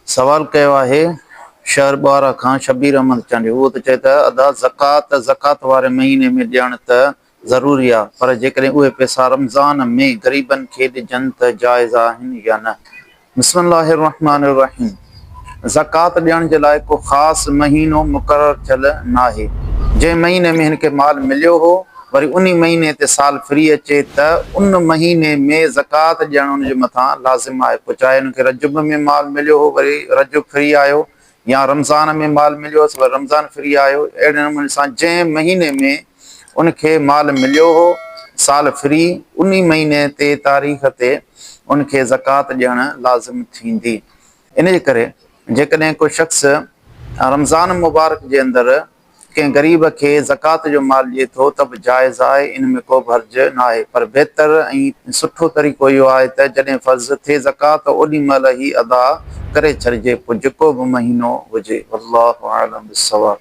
सवाल कयो आहे शहर ॿारहं खां शबीर अहमद चांडी। उहो त चए त अदा ज़कात वारे महीने में ॾियण त ज़रूरी आहे, पर जेकॾहिं उहे पैसा रमज़ान में ग़रीबनि खे ॾिजनि त जाइज़ आहिनि या न। बिस्मिल्लाहिर रहमानिर रहीम। ज़कात ॾियण जे लाइ को ख़ासि महीनो मुक़ररु थियल नाहे। जंहिं महीने में हिनखे माल मिलियो हो वरी उन महीने ते साल फ्री अचे त उन महीने में ज़कात ॾियण उनजे मथां लाज़िम आहे। पोइ चाहे उनखे रजब में माल मिलियो हो वरी रजब फ्री आयो, या रमज़ान में माल मिलियो वरी रमज़ान फ्री आयो। अहिड़े नमूने सां जंहिं महीने में उनखे माल मिलियो हो साल फ्री, उन महीने ते तारीख़ ते उनखे ज़कात ॾियण लाज़िम थींदी। इन जे करे जेकॾहिं को शख़्स रमज़ान मुबारक जे अंदरि कंहिं ग़रीब खे ज़कात जो माल ॾिए थो त बि जाइज़ आहे, इन में को भर्ज न आहे। पर बहितर ऐं सुठो तरीक़ो इहो आहे त जॾहिं फ़र्ज़ थिए ज़कात ओॾी महिल ई अदा करे छॾिजे, पोइ जेको बि महीनो हुजे। अल्लाहु आलम बिस्सवाब।